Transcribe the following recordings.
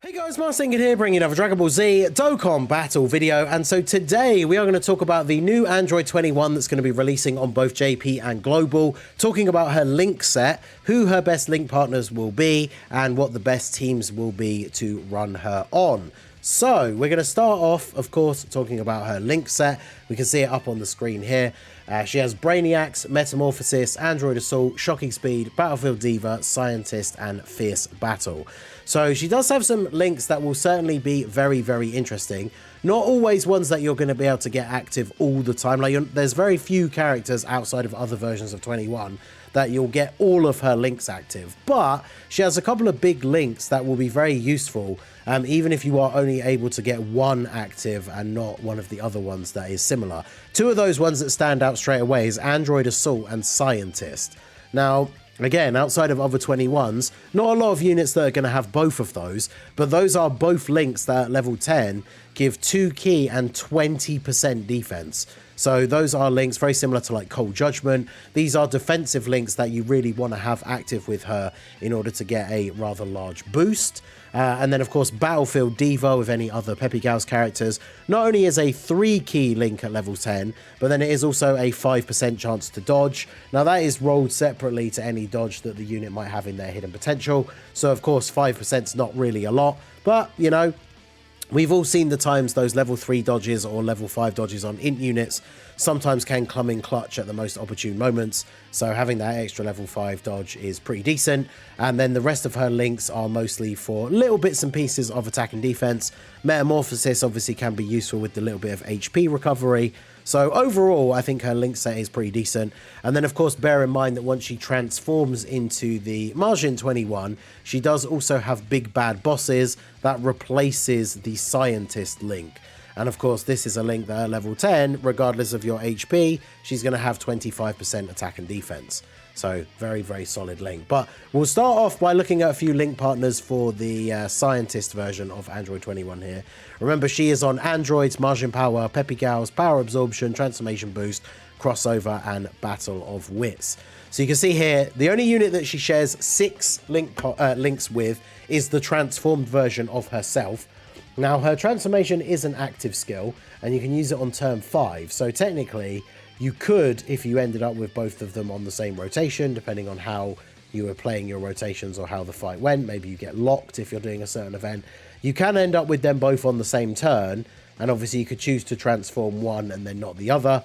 Hey guys, Marcinkin here, bringing another Dragon Ball Z Dokkan battle video, and so today we are going to talk about the new Android 21 that's going to be releasing on both JP and Global, talking about her link set, who her best link partners will be, and what the best teams will be to run her on. So we're going to start off, of course, talking about her link set. We can see it up on the screen here. She has Brainiacs, Metamorphosis, Android Assault, Shocking Speed, Battlefield Diva, Scientist, and Fierce Battle. So she does have some links that will certainly be very, very interesting. Not always ones that you're going to be able to get active all the time. There's very few characters outside of other versions of 21 that you'll get all of her links active. But she has a couple of big links that will be very useful, even if you are only able to get one active and not one of the other ones that is similar. Two of those ones that stand out straight away is Android Assault and Scientist. Now, again, outside of other 21s, not a lot of units that are going to have both of those, but those are both links that at level 10 give 2 key and 20% defense. So those are links very similar to like Cold Judgment. These are defensive links that you really want to have active with her in order to get a rather large boost. And then, of course, Battlefield Diva with any other Peppy Gals characters not only is a 3 key link at level 10, but then it is also a 5% chance to dodge. Now, that is rolled separately to any dodge that the unit might have in their hidden potential. So, of course, 5% is not really a lot, but, you know, we've all seen the times those level 3 dodges or level 5 dodges on int units sometimes can come in clutch at the most opportune moments. So having that extra level 5 dodge is pretty decent. And then the rest of her links are mostly for little bits and pieces of attack and defense. Metamorphosis obviously can be useful with the little bit of HP recovery. So overall, I think her link set is pretty decent. And then, of course, bear in mind that once she transforms into the Margin 21, she does also have Big Bad Bosses that replaces the Scientist link. And, of course, this is a link that at level 10, regardless of your HP, she's going to have 25% attack and defense. So very, very solid link. But we'll start off by looking at a few link partners for the Scientist version of Android 21 here. Remember, she is on Androids, Margin Power, Peppy Gals, Power Absorption, Transformation Boost, Crossover, and Battle of Wits. So you can see here, the only unit that she shares 6 links with is the transformed version of herself. Now, her transformation is an active skill, and you can use it on turn 5. So technically, you could, if you ended up with both of them on the same rotation, depending on how you were playing your rotations or how the fight went, maybe you get locked if you're doing a certain event, you can end up with them both on the same turn, and obviously you could choose to transform one and then not the other.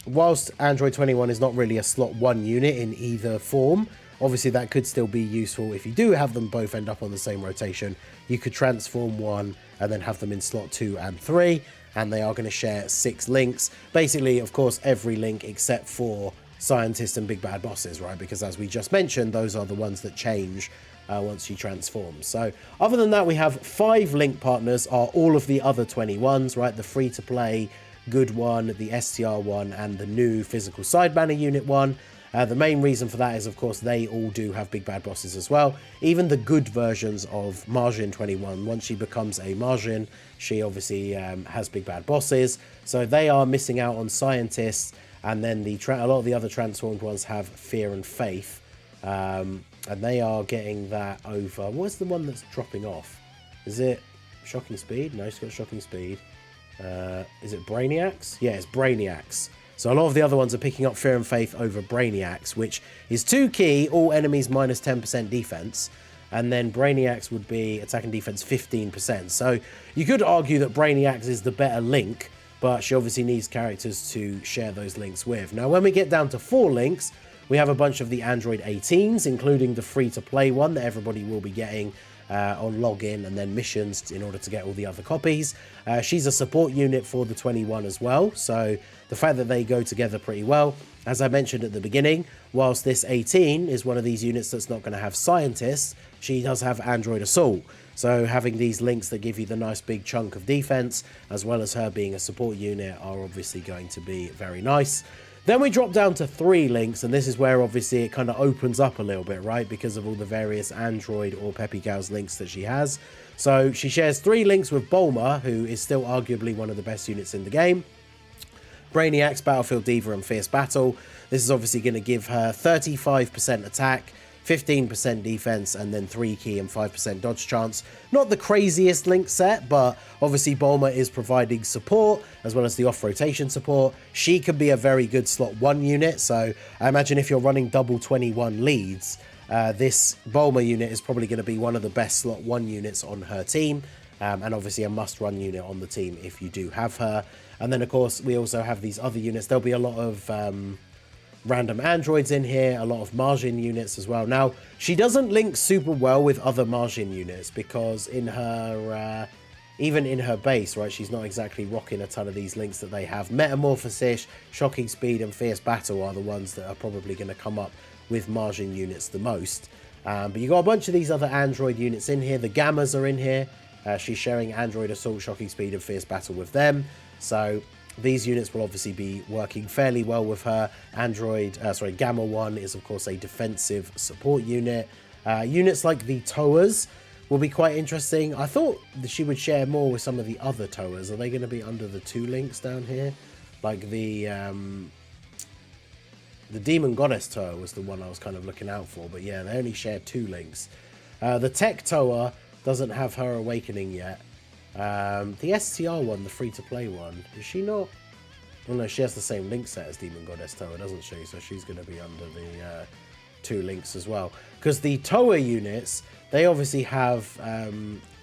Whilst Android 21 is not really a slot 1 unit in either form, obviously that could still be useful if you do have them both end up on the same rotation. You could transform one and then have them in slot 2 and 3, and they are going to share 6 links. Basically, of course, every link except for Scientists and Big Bad Bosses, right? Because as we just mentioned, those are the ones that change once you transform. So other than that, we have 5 link partners, are all of the other 21s, right? The free-to-play good one, the STR one, and the new physical side banner unit one. The main reason for that is, of course, they all do have Big Bad Bosses as well. Even the good versions of Margin 21, once she becomes a Margin, she obviously has Big Bad Bosses. So they are missing out on Scientists, and then a lot of the other transformed ones have Fear and Faith. And they are getting that over... What's the one that's dropping off? Is it Shocking Speed? No, she's got Shocking Speed. Is it Brainiacs? Yeah, it's Brainiacs. So a lot of the other ones are picking up Fear and Faith over Brainiacs, which is 2 key, all enemies minus 10% defense. And then Brainiacs would be attack and defense 15%. So you could argue that Brainiacs is the better link, but she obviously needs characters to share those links with. Now, when we get down to 4 links, we have a bunch of the Android 18s, including the free-to-play one that everybody will be getting on login and then missions in order to get all the other copies. She's a support unit for the 21 as well, so the fact that they go together pretty well. As I mentioned at the beginning, whilst this 18 is one of these units that's not going to have Scientists, she does have Android Assault. So having these links that give you the nice big chunk of defense, as well as her being a support unit, are obviously going to be very nice. Then we drop down to 3 links, and this is where obviously it kind of opens up a little bit, right? Because of all the various Android or Peppy Gals links that she has. So she shares 3 links with Bulma, who is still arguably one of the best units in the game. Brainiacs, Battlefield Diva, and Fierce Battle. This is obviously going to give her 35% attack, 15% defense, and then 3 key and 5% dodge chance. Not the craziest link set, but obviously Bulma is providing support as well as the off-rotation support. She can be a very good slot 1 unit, so I imagine if you're running double 21 leads, this Bulma unit is probably going to be one of the best slot 1 units on her team, and obviously a must-run unit on the team if you do have her. And then, of course, we also have these other units. There'll be a lot of random androids in here, a lot of Margin units as well. Now, she doesn't link super well with other Margin units because in her, even in her base, right, she's not exactly rocking a ton of these links that they have. Metamorphosis, Shocking Speed, and Fierce Battle are the ones that are probably going to come up with Margin units the most. But you got a bunch of these other android units in here. The Gammas are in here. She's sharing Android Assault, Shocking Speed, and Fierce Battle with them. So these units will obviously be working fairly well with her. Gamma 1 is, of course, a defensive support unit. Units like the Toas will be quite interesting. I thought that she would share more with some of the other Toas. Are they going to be under the 2 links down here? Like the Demon Goddess Toa was the one I was kind of looking out for. But yeah, they only share 2 links. The Tech Toa doesn't have her awakening yet. The STR one, the free-to-play one, is she not? Well, no, she has the same link set as Demon Goddess Toa, doesn't she? So she's going to be under the 2 links as well. Because the Toa units, they obviously have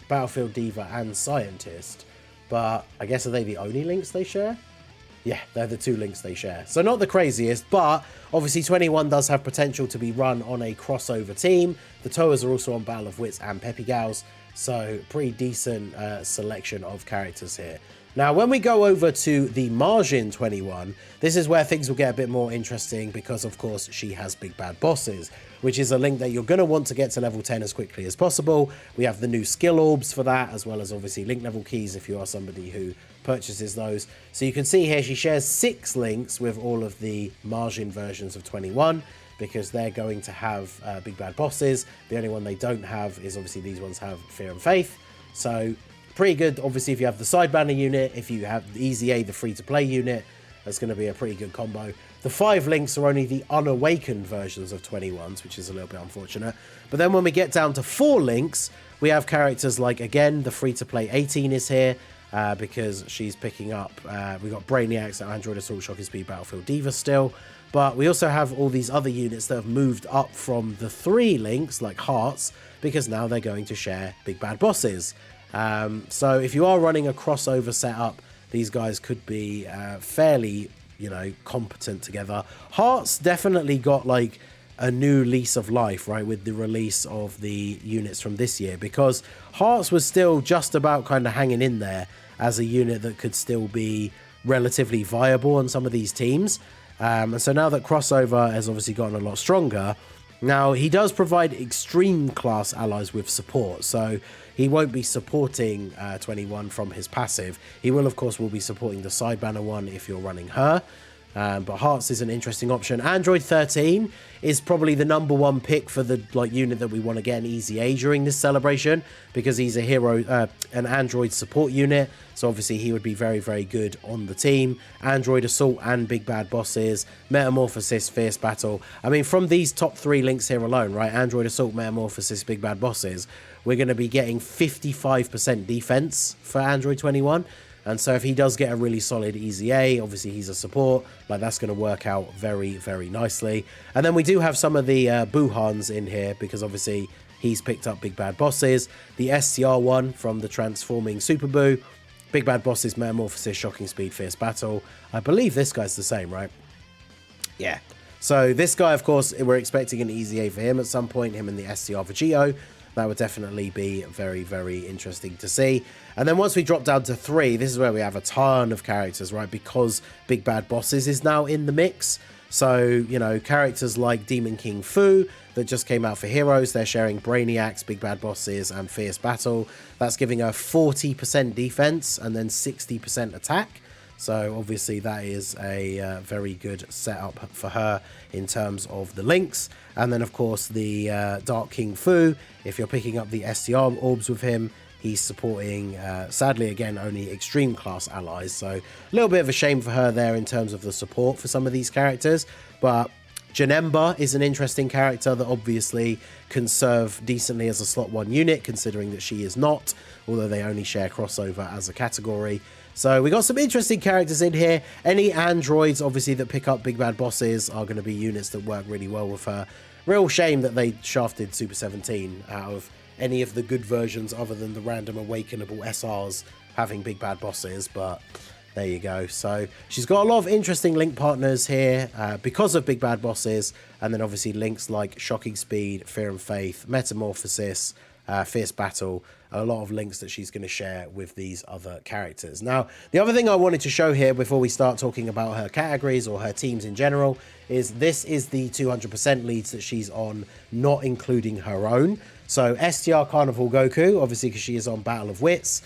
Battlefield Diva and Scientist, but I guess are they the only links they share? Yeah, they're the 2 links they share. So not the craziest, but obviously 21 does have potential to be run on a crossover team. The Toas are also on Battle of Wits and Peppy Gals. So pretty decent selection of characters here. Now, when we go over to the Margin 21, this is where things will get a bit more interesting because, of course, she has Big Bad Bosses, which is a link that you're going to want to get to level 10 as quickly as possible. We have the new skill orbs for that, as well as obviously link level keys if you are somebody who purchases those. So you can see here she shares 6 links with all of the Margin versions of 21 because they're going to have Big Bad Bosses. The only one they don't have is obviously these ones have Fear and Faith. So pretty good, obviously, if you have the side banner unit, if you have the Easy A, the free-to-play unit, that's going to be a pretty good combo. The 5 links are only the unawakened versions of 21s, which is a little bit unfortunate. But then when we get down to 4 links, we have characters like, again, the free-to-play 18 is here, because she's picking up, we've got Brainiacs, Android Assault, Shocking Speed, Battlefield Diva still. But we also have all these other units that have moved up from the 3 links, like Hearts, because now they're going to share Big Bad Bosses. So if you are running a crossover setup, these guys could be fairly, competent together. Hearts definitely got like a new lease of life, right, with the release of the units from this year, because Hearts was still just about kind of hanging in there as a unit that could still be relatively viable on some of these teams. And so now that crossover has obviously gotten a lot stronger, now he does provide extreme class allies with support, so he won't be supporting 21 from his passive. He will, of course, be supporting the side banner one if you're running her. But Hearts is an interesting option. Android 13 is probably the #1 pick for the unit that we want to get an Easy A during this celebration, because he's a hero, an Android support unit. So obviously he would be very, very good on the team. Android Assault and Big Bad Bosses, Metamorphosis, Fierce Battle. I mean, from these top 3 links here alone, right? Android Assault, Metamorphosis, Big Bad Bosses, we're going to be getting 55% defense for Android 21. And so if he does get a really solid Easy A, obviously he's a support, that's going to work out very, very nicely. And then we do have some of the Buhans in here, because obviously he's picked up Big Bad Bosses. The STR one from the Transforming Super Boo, Big Bad Bosses, Metamorphosis, Shocking Speed, Fierce Battle. I believe this guy's the same, right? Yeah. So this guy, of course, we're expecting an Easy A for him at some point, him and the STR for Geo. That would definitely be very, very interesting to see. And then once we drop down to 3, this is where we have a ton of characters, right? Because Big Bad Bosses is now in the mix. So, characters like Demon King Fu that just came out for Heroes, they're sharing Brainiacs, Big Bad Bosses, and Fierce Battle. That's giving her 40% defense and then 60% attack. So obviously that is a very good setup for her in terms of the links. And then, of course, the Dark King Fu, if you're picking up the STR orbs with him, he's supporting, sadly, again, only extreme class allies. So a little bit of a shame for her there in terms of the support for some of these characters. But Janemba is an interesting character that obviously can serve decently as a slot 1 unit, considering that she is not, although they only share crossover as a category. So we got some interesting characters in here. Any androids, obviously, that pick up big bad bosses are going to be units that work really well with her. Real shame that they shafted Super 17 out of any of the good versions other than the random awakenable SRs having big bad bosses, but there you go. So she's got a lot of interesting link partners here because of big bad bosses, and then obviously links like Shocking Speed, Fear and Faith, Metamorphosis, Fierce Battle, a lot of links that she's going to share with these other characters. Now, the other thing I wanted to show here before we start talking about her categories or her teams in general is this is the 200% leads that she's on, not including her own. So STR Carnival Goku, obviously because she is on Battle of Wits,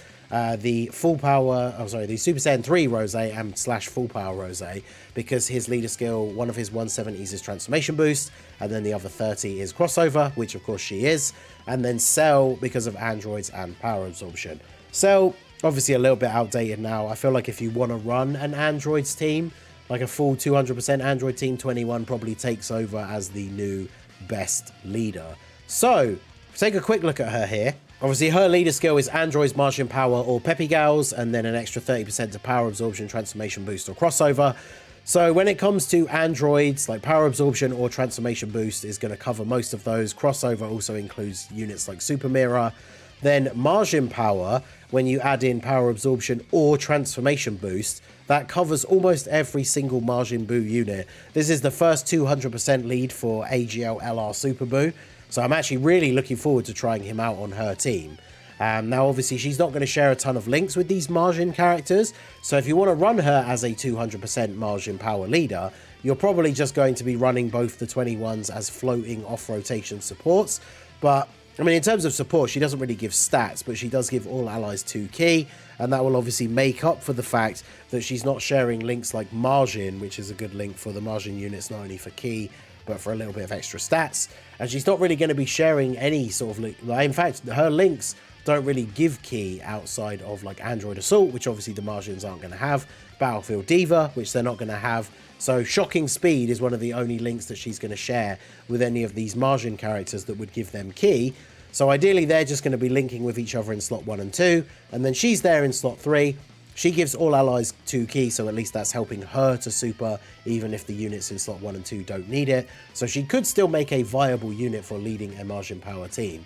the full power, the Super Saiyan 3 Rose and / full power Rose, because his leader skill, one of his 170s is transformation boost, and then the other 30 is crossover, which of course she is, and then Cell because of androids and power absorption. Cell, obviously a little bit outdated now. I feel like if you want to run an androids team, like a full 200% android team, 21 probably takes over as the new best leader. So, take a quick look at her here. Obviously, her leader skill is Androids, Martian Power, or Peppy Gals, and then an extra 30% to Power Absorption, Transformation Boost, or Crossover. So when it comes to androids, like Power Absorption or Transformation Boost is going to cover most of those. Crossover also includes units like Super Mirror. Then Martian Power, when you add in Power Absorption or Transformation Boost, that covers almost every single Majin Buu unit. This is the first 200% lead for AGL LR Super Buu. So I'm actually really looking forward to trying him out on her team. Now, obviously, she's not going to share a ton of links with these Majin characters. So if you want to run her as a 200% Majin Power leader, you're probably just going to be running both the 21s as floating off-rotation supports. But, I mean, in terms of support, she doesn't really give stats, but she does give all allies 2 ki. And that will obviously make up for the fact that she's not sharing links like Majin, which is a good link for the Majin units, not only for ki, but for a little bit of extra stats. And she's not really going to be sharing any sort of link. In fact, her links don't really give ki outside of like Android Assault, which obviously the Majins aren't going to have, Battlefield Diva, which they're not going to have. So Shocking Speed is one of the only links that she's going to share with any of these Majin characters that would give them ki. So ideally, they're just going to be linking with each other in slot 1 and 2, and then she's there in slot 3. She gives all allies 2 ki, so at least that's helping her to super, even if the units in slot 1 and 2 don't need it. So she could still make a viable unit for leading a Majin Power team.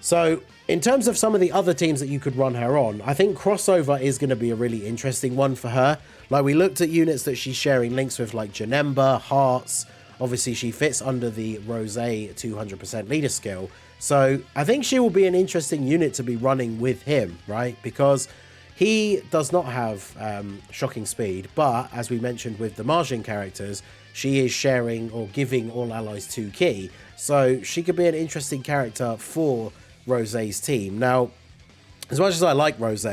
So in terms of some of the other teams that you could run her on, I think Crossover is going to be a really interesting one for her. Like, we looked at units that she's sharing links with, like Janemba, Hearts. Obviously, she fits under the Rose 200% leader skill. So I think she will be an interesting unit to be running with him, right? Because he does not have Shocking Speed, but as we mentioned with the Majin characters, she is sharing or giving all allies 2 ki. So she could be an interesting character for Rose's team. Now, as much as I like Rose,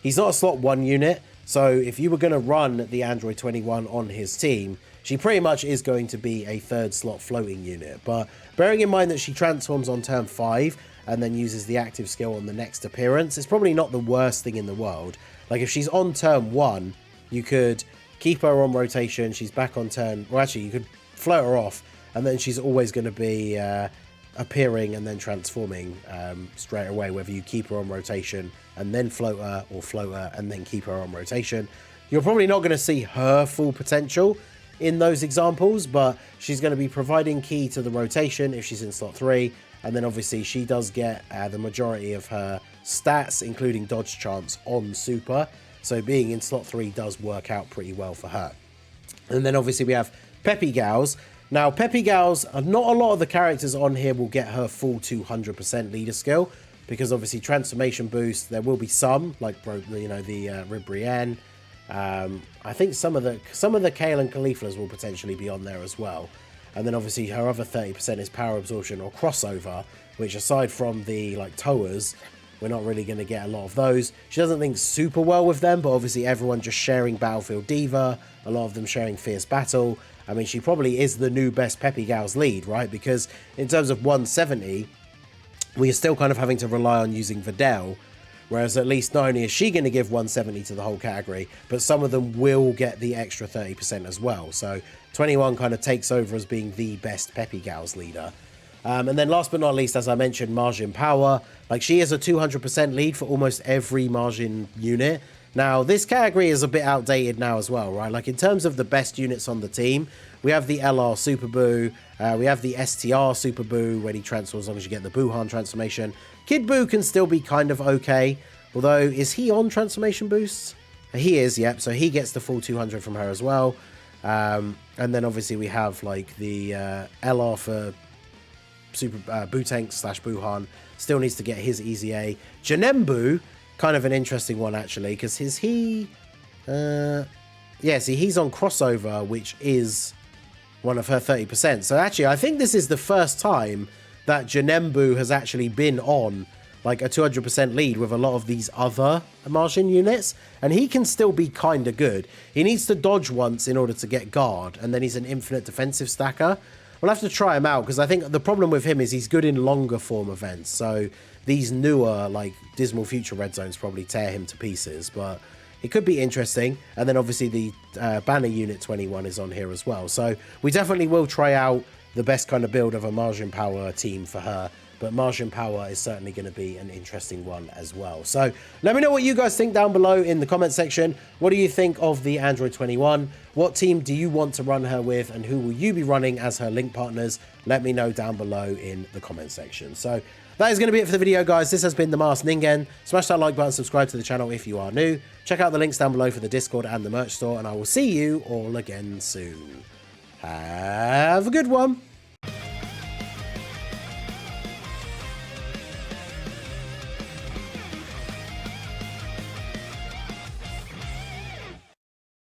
he's not a slot 1 unit. So if you were going to run the Android 21 on his team, she pretty much is going to be a 3rd slot floating unit. But bearing in mind that she transforms on turn 5 and then uses the active skill on the next appearance, it's probably not the worst thing in the world. Like, if she's on turn 1, you could keep her on rotation. She's back on turn... Well, actually, you could float her off, and then she's always going to be appearing and then transforming straight away, whether you keep her on rotation and then float her, or float her and then keep her on rotation. You're probably not going to see her full potential in those examples, but she's going to be providing ki to the rotation if she's in slot 3. And then obviously she does get the majority of her stats, including dodge chance, on super. So being in slot 3 does work out pretty well for her. And then obviously we have Peppy Gals. Now, Peppy Gals, not a lot of the characters on here will get her full 200% leader skill, because obviously transformation boost, there will be some, like, you know, the Ribrienne. I think some of the Kale and Cauliflas will potentially be on there as well. And then obviously her other 30% is power absorption or crossover, which aside from the like towers, we're not really going to get a lot of those. She doesn't think super well with them, but obviously everyone just sharing Battlefield Diva, a lot of them sharing Fierce Battle. I mean, she probably is the new best Peppy Gals lead, right? Because in terms of 170, we are still kind of having to rely on using Videl, Whereas at least not only is she going to give 170 to the whole category, but some of them will get the extra 30% as well. So 21 kind of takes over as being the best Peppy Gals leader. And then last but not least, as I mentioned, Margin Power. Like, she is a 200% lead for almost every Margin unit. Now, this category is a bit outdated now as well, right? Like, in terms of the best units on the team, we have the LR Super Boo, we have the STR Super Boo when he transforms, as long as you get the Buhan transformation. Kid Boo can still be kind of okay, although, is he on transformation boosts? He is, yep, so he gets the full 200 from her as well. And then obviously we have, like, the LR for Super Boo Tank / Buhan, still needs to get his easy A. Janembu, kind of an interesting one actually, because he's on crossover, which is one of her 30%. So actually, I think this is the first time that Janembu has actually been on like a 200% lead with a lot of these other Martian units, and he can still be kind of good. He needs to dodge once in order to get guard, and then he's an infinite defensive stacker. We'll have to try him out, because I think the problem with him is he's good in longer form events. So these newer, like, Dismal Future Red Zones probably tear him to pieces, but it could be interesting. And then obviously the Banner Unit 21 is on here as well. So we definitely will try out the best kind of build of a Margin Power team for her. But Margin Power is certainly going to be an interesting one as well. So let me know what you guys think down below in the comment section. What do you think of the Android 21? What team do you want to run her with, and who will you be running as her link partners? Let me know down below in the comment section. So that is going to be it for the video, guys. This has been The Masked Ningen. Smash that like button, subscribe to the channel if you are new. Check out the links down below for the Discord and the merch store, and I will see you all again soon. Have a good one.